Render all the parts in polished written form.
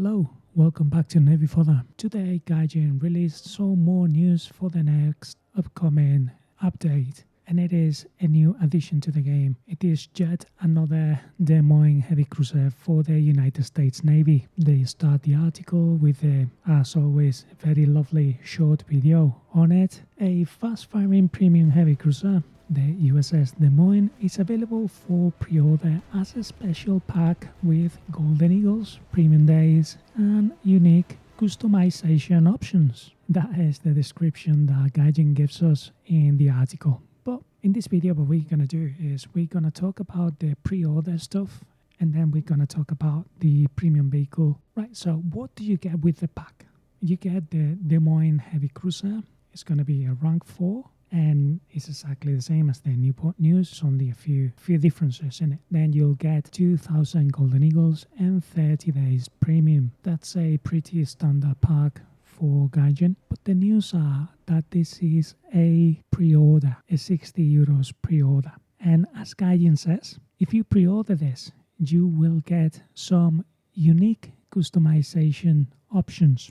Hello, welcome back to Navy Fodder. Today, Gaijin released some more news for the next upcoming update, and it is a new addition to the game. It is yet another Des Moines heavy cruiser for the United States Navy. They start the article with as always, a very lovely short video. On it, a fast-firing premium heavy cruiser. The USS Des Moines is available for pre-order as a special pack with Golden Eagles, premium days, and unique customization options. That is the description that Gaijin gives us in the article. But in this video, what we're going to do is we're going to talk about the pre-order stuff, and then we're going to talk about the premium vehicle. Right, so what do you get with the pack? You get the Des Moines Heavy Cruiser. It's going to be a rank 4. And it's exactly the same as the Newport News, only a few differences in it. Then you'll get 2,000 Golden Eagles and 30 days premium. That's a pretty standard pack for Gaijin. But the news are that this is a pre-order, a 60 euros pre-order. And as Gaijin says, if you pre-order this, you will get some unique customization options.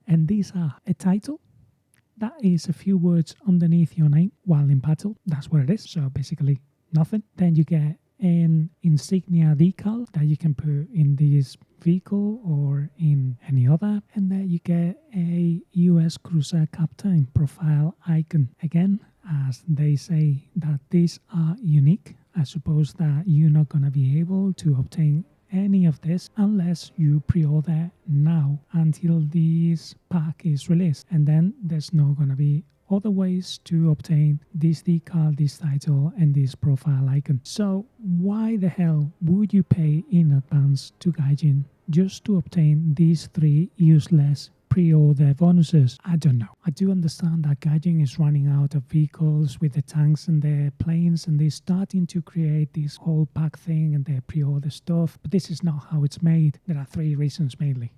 And these are a title. That is a few words underneath your name while in battle. That's what it is. So basically nothing. Then you get an insignia decal that you can put in this vehicle or in any other. And then you get a US Cruiser Captain profile icon. Again, as they say that these are unique, I suppose that you're not going to be able to obtain any of this unless you pre-order now until this pack is released, and then there's not gonna be other ways to obtain this decal, this title, and this profile icon. So why the hell would you pay in advance to Gaijin just to obtain these 3 useless pre-order bonuses? I don't know. I do understand that Gaijin is running out of vehicles with the tanks and the planes, and they're starting to create this whole pack thing and the pre-order stuff, but this is not how it's made. There are 3 reasons mainly.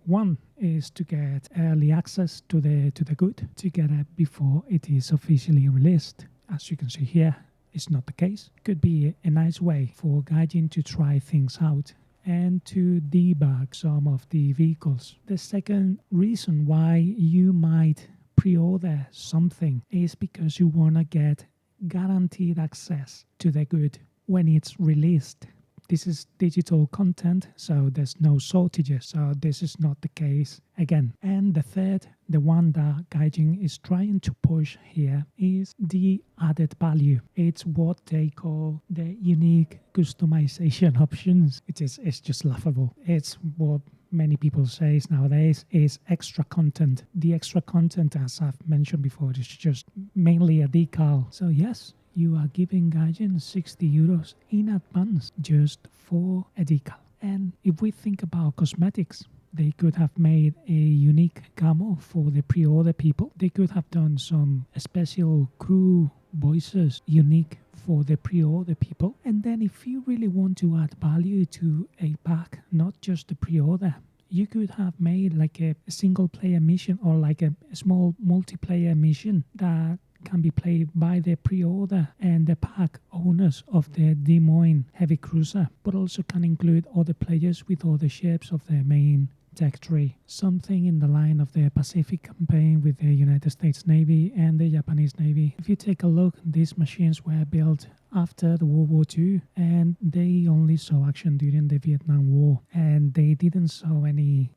One is to get early access to the good, to get it before it is officially released. As you can see here, it's not the case. Could be a nice way for Gaijin to try things out and to debug some of the vehicles. The second reason why you might pre-order something is because you want to get guaranteed access to the good when it's released. This is digital content, so there's no shortages, so this is not the case again. And the third, the one that Gaijin is trying to push here, is the added value. It's what they call the unique customization options. It's just laughable. It's what many people say nowadays is extra content. The extra content, as I've mentioned before, is just mainly a decal. So yes, you are giving Gaijin 60 euros in advance just for a decal. And if we think about cosmetics, they could have made a unique camo for the pre-order people. They could have done some special crew voices unique for the pre-order people. And then if you really want to add value to a pack, not just the pre-order, you could have made like a single player mission or like a small multiplayer mission that can be played by the pre-order and the pack owners of the Des Moines Heavy Cruiser, but also can include other players with other ships of the main tech tree. Something in the line of the Pacific campaign with the United States Navy and the Japanese Navy. If you take a look, these machines were built after the World War II, and they only saw action during the Vietnam War, and they didn't show any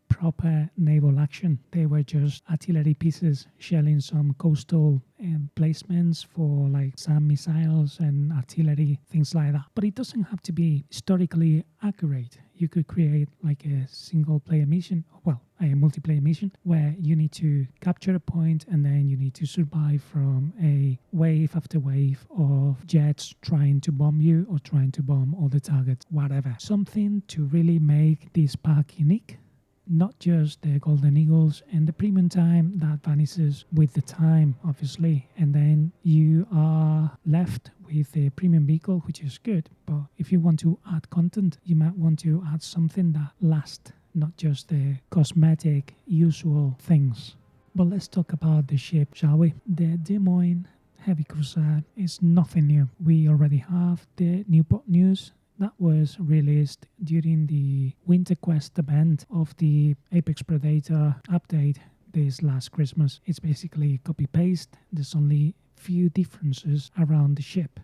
proper naval action. They were just artillery pieces shelling some coastal placements for SAM missiles and artillery, things like that. But it doesn't have to be historically accurate. You could create a single player mission, a multiplayer mission, where you need to capture a point and then you need to survive from a wave after wave of jets trying to bomb you or trying to bomb all the targets, whatever. Something to really make this pack unique. Not just the Golden Eagles and the premium time that vanishes with the time, obviously, and then you are left with a premium vehicle, which is good. But if you want to add content, you might want to add something that lasts, not just the cosmetic, usual things. But let's talk about the ship, shall we? The Des Moines Heavy Cruiser is nothing new. We already have the Newport News that was released during the Winter Quest event of the Apex Predator update this last Christmas. It's basically copy-paste. There's only few differences around the ship.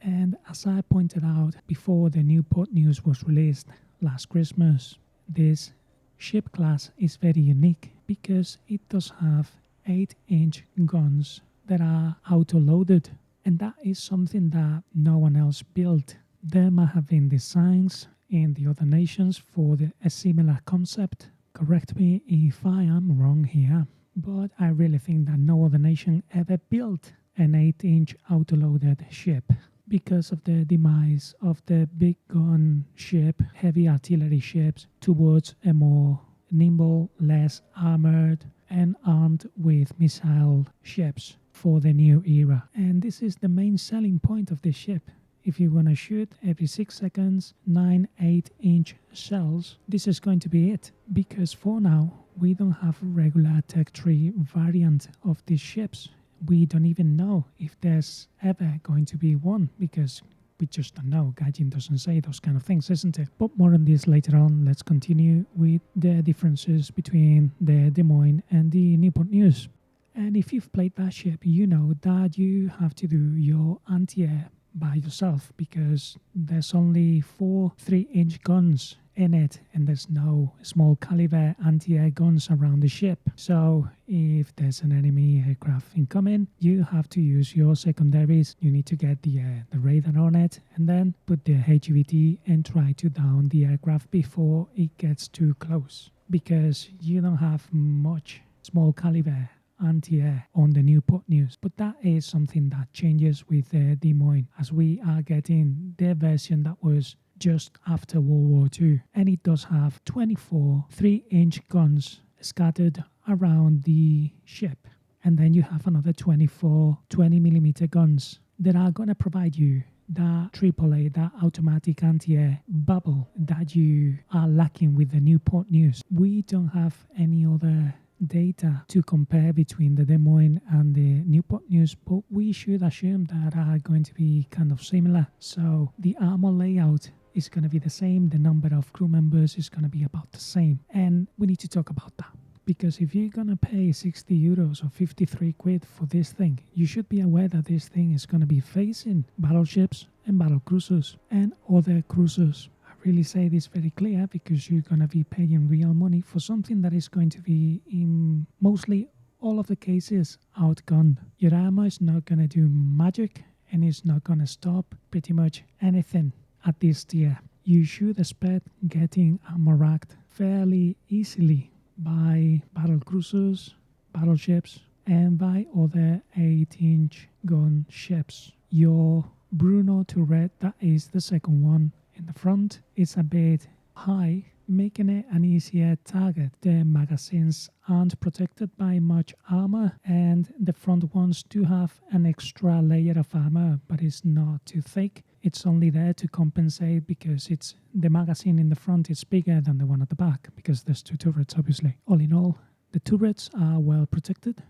And as I pointed out before the new port news was released last Christmas, this ship class is very unique because it does have 8-inch guns that are auto-loaded, and that is something that no one else built. There might have been designs in the other nations for a similar concept. Correct me if I am wrong here, but I really think that no other nation ever built an 8-inch auto-loaded ship. Because of the demise of the big gun ship, heavy artillery ships, towards a more nimble, less armored, and armed with missile ships for the new era. And this is the main selling point of this ship. If you want to shoot every 6 seconds 9 8-inch shells, this is going to be it. Because for now, we don't have a regular Tech 3 variant of these ships. We don't even know if there's ever going to be one, because we just don't know. Gaijin doesn't say those kind of things, isn't it? But more on this later on. Let's continue with the differences between the Des Moines and the Newport News. And if you've played that ship, you know that you have to do your anti-air by yourself, because there's only 4 3-inch guns in it, and there's no small caliber anti-air guns around the ship. So if there's an enemy aircraft incoming, you have to use your secondaries. You need to get the radar on it, and then put the HVT and try to down the aircraft before it gets too close, because you don't have much small caliber anti-air on the Newport News. But that is something that changes with Des Moines, as we are getting the version that was just after World War II, and it does have 24 3-inch guns scattered around the ship, and then you have another 24 20mm guns that are going to provide you that AAA, that automatic anti-air bubble that you are lacking with the Newport News. We don't have any other data to compare between the Des Moines and the Newport News, but we should assume that are going to be kind of similar. So the armor layout is going to be the same, the number of crew members is going to be about the same, and we need to talk about that, because if you're going to pay 60 euros or 53 quid for this thing, you should be aware that this thing is going to be facing battleships and battle cruisers and other cruisers. I really say this very clear, because you're going to be paying real money for something that is going to be, in mostly all of the cases, outgunned. Your armor is not going to do magic, and it's not going to stop pretty much anything at this tier. You should expect getting armor racked fairly easily by battle cruisers, battleships, and by other 8-inch gun ships. Your Bruno turret, that is the second one in the front, is a bit high, making it an easier target. The magazines aren't protected by much armor, and the front ones do have an extra layer of armor, but it's not too thick. It's only there to compensate, because it's the magazine in the front is bigger than the one at the back, because there's 2 turrets, obviously. All in all, the turrets are well protected.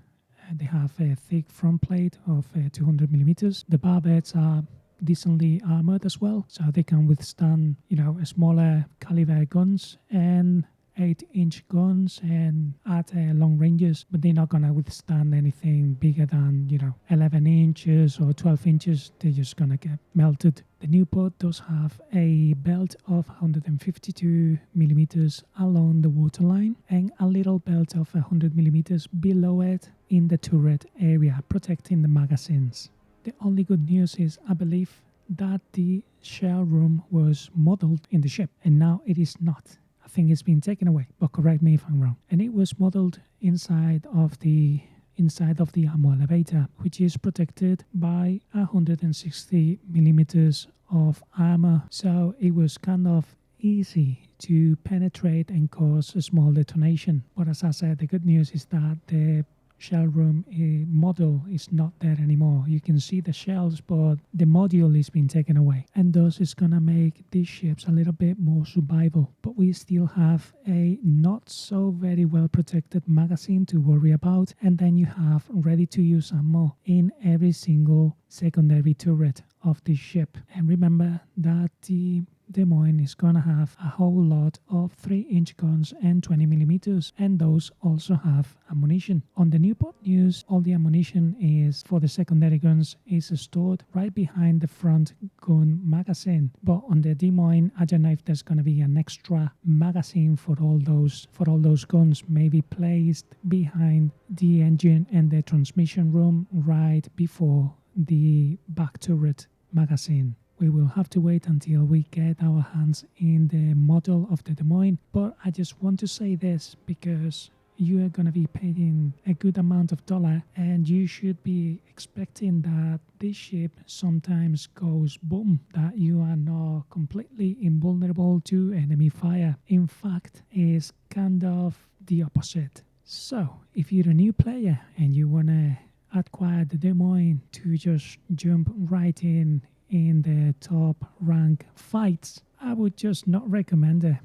They have a thick front plate of 200mm. The barbettes are decently armored as well, so they can withstand, smaller caliber guns and 8-inch guns and at long ranges, but they're not gonna withstand anything bigger than 11 inches or 12 inches. They're just gonna get melted. The Newport does have a belt of 152mm along the waterline and a little belt of 100mm below it in the turret area, protecting the magazines. The only good news is, I believe, that the shell room was modeled in the ship, and now it is not. I think it's been taken away, but correct me if I'm wrong. And it was modeled inside of the ammo elevator, which is protected by 160mm of armor. So it was kind of easy to penetrate and cause a small detonation. But as I said, the good news is that the shell room model is not there anymore. You can see the shells, but the module is being taken away, and thus it's gonna make these ships a little bit more survival. But we still have a not so very well protected magazine to worry about, and then you have ready to use ammo in every single secondary turret of this ship. And remember that the Des Moines is gonna have a whole lot of 3-inch guns and 20mm, and those also have ammunition. On the Newport News, all the ammunition is for the secondary guns is stored right behind the front gun magazine. But on the Des Moines, I don't know if there's gonna be an extra magazine for all those guns, maybe placed behind the engine and the transmission room right before the back turret magazine. We will have to wait until we get our hands in the model of the Des Moines, but I just want to say this because you are going to be paying a good amount of dollar, and you should be expecting that this ship sometimes goes boom, that you are not completely invulnerable to enemy fire. In fact, it's kind of the opposite. So, if you're a new player and you want to acquire the Des Moines to just jump right in the top rank fights, I would just not recommend it,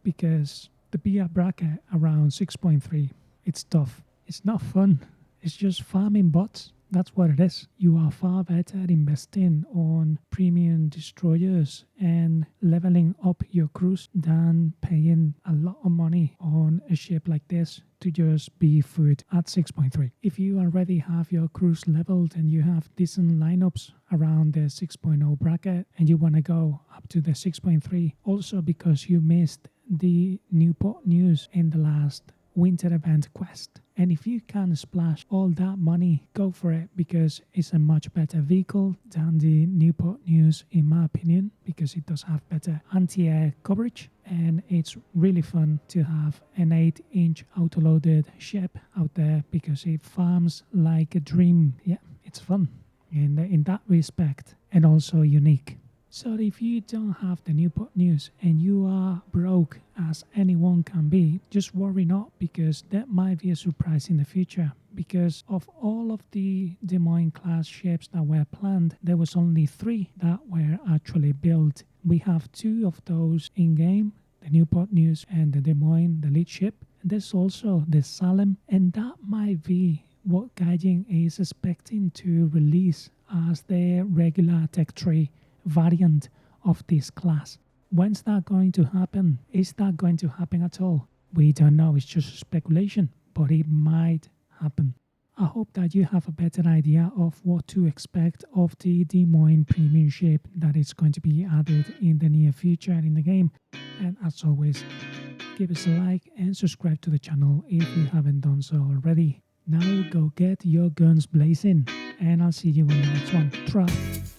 because the BR bracket around 6.3, it's tough. It's not fun. It's just farming bots. That's what it is. You are far better investing on premium destroyers and leveling up your crews than paying a lot of money on a ship like this to just be food at 6.3. If you already have your crews leveled and you have decent lineups around the 6.0 bracket and you want to go up to the 6.3, also because you missed the Newport News in the last winter event quest, and if you can splash all that money, go for it, because it's a much better vehicle than the Newport News, in my opinion, because it does have better anti-air coverage, and it's really fun to have an 8-inch autoloaded ship out there because it farms like a dream. Yeah, it's fun in that respect, and also unique. So if you don't have the Newport News and you are broke as anyone can be, just worry not, because that might be a surprise in the future. Because of all of the Des Moines class ships that were planned, there was only 3 that were actually built. We have 2 of those in game, the Newport News and the Des Moines, the lead ship. And there's also the Salem, and that might be what Gaijin is expecting to release as the regular Tech 3 variant of this class. When's that going to happen? Is that going to happen at all? We don't know, it's just speculation, but it might happen. I hope that you have a better idea of what to expect of the Des Moines premium ship that is going to be added in the near future in the game. And as always, give us a like and subscribe to the channel if you haven't done so already. Now go get your guns blazing, and I'll see you in the next one. Try.